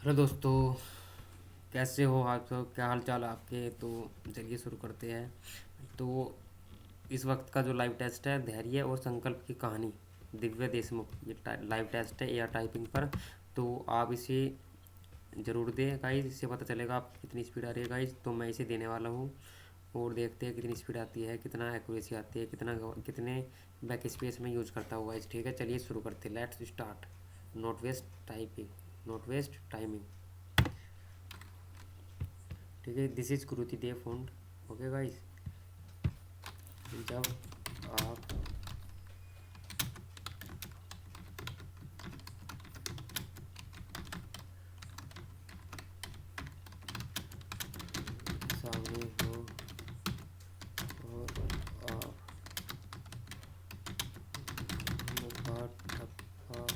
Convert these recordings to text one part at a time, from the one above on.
Hello दोस्तों। कैसे हो आप सब? क्या हाल चाल आपके? तो चलिए शुरू करते हैं। तो इस वक्त का जो लाइव टेस्ट है, धैर्य और संकल्प की कहानी, दिव्या देशमुख। ये लाइव टेस्ट है एआर टाइपिंग पर। तो आप इसे ज़रूर दें गाइस, इससे पता चलेगा आप कितनी स्पीड आ रही है गाइस। तो मैं इसे देने वाला हूँ और देखते हैं कितनी स्पीड आती है, कितना एक्यूरेसी आती है, कितने बैक स्पेस में यूज करता हुआ गाइस। ठीक है, चलिए शुरू करते हैं। Let's start. Not waste typing, not waste timing. ठीक है, this is Kruti Dev font. Okay guys, जब आप सामने हो और आपका ठप्पा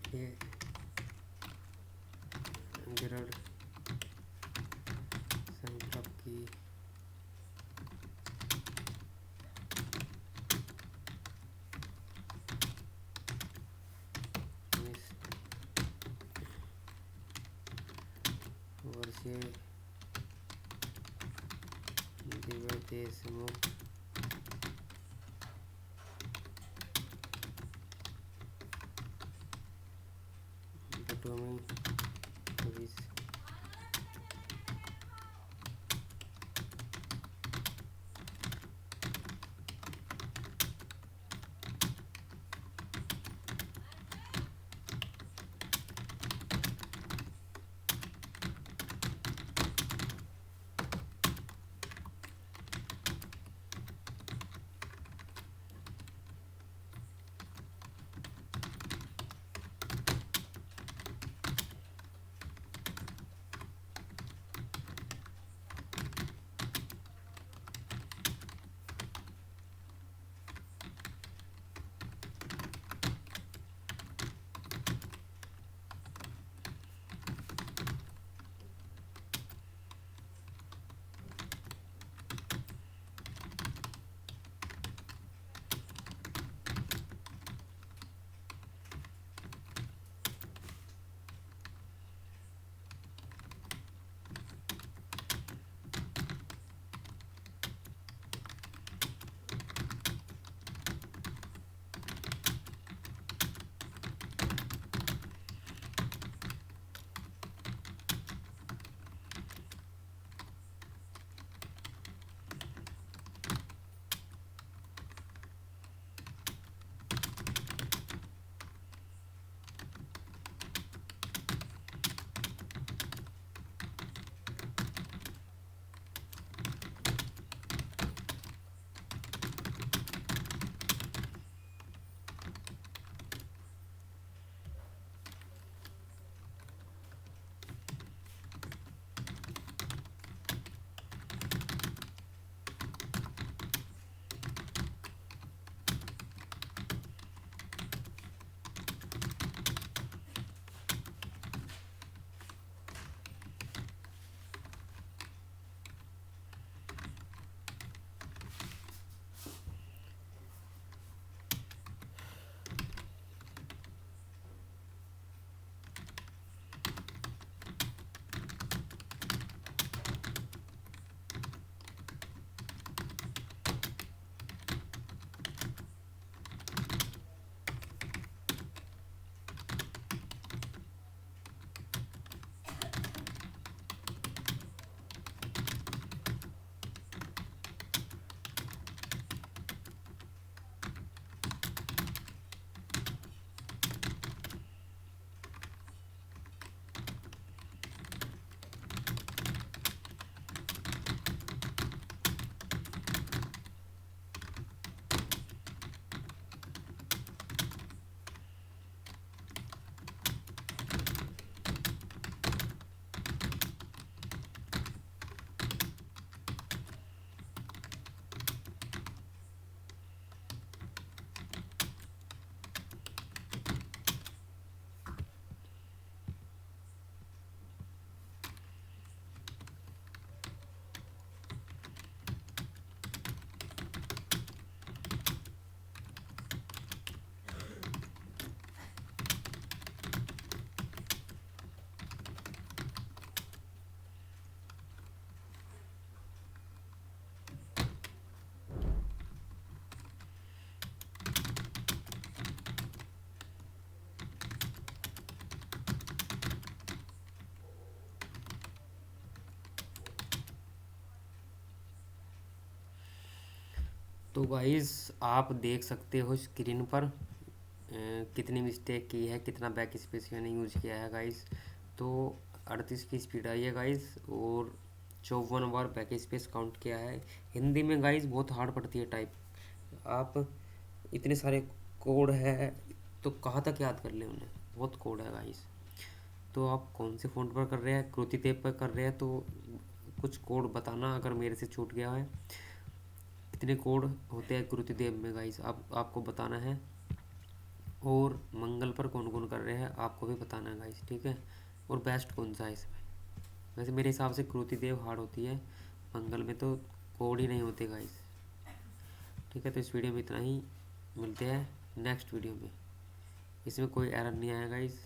के दृढ़ संकल्प की वर्षीय दिव्य देशमुख बटोमी विश तो गाइस आप देख सकते हो स्क्रीन पर कितनी मिस्टेक की है, कितना बैक स्पेस मैंने यूज किया है गाइस। तो 38 की स्पीड आई है गाइस, और 54 बार बैक स्पेस काउंट किया है। हिंदी में गाइस बहुत हार्ड पड़ती है टाइप। आप इतने सारे कोड है तो कहाँ तक याद कर ले उन्हें, बहुत कोड है गाइस। तो आप कौन से फ़ोन पर कर रहे हैं, क्रुति देव पर कर रहे हैं तो कुछ कोड बताना अगर मेरे से छूट गया है। कितने कोड होते हैं क्रुति देव में गाइस, आपको बताना है। और मंगल पर कौन कौन कर रहे हैं आपको भी बताना है गाइस, ठीक है। और बेस्ट कौन सा है इसमें। वैसे मेरे हिसाब से क्रुति देव हार्ड होती है, मंगल में तो कोड ही नहीं होते गाइस। ठीक है, तो इस वीडियो में इतना ही। मिलते हैं नेक्स्ट वीडियो में। इसमें कोई एरर नहीं आया गाइस।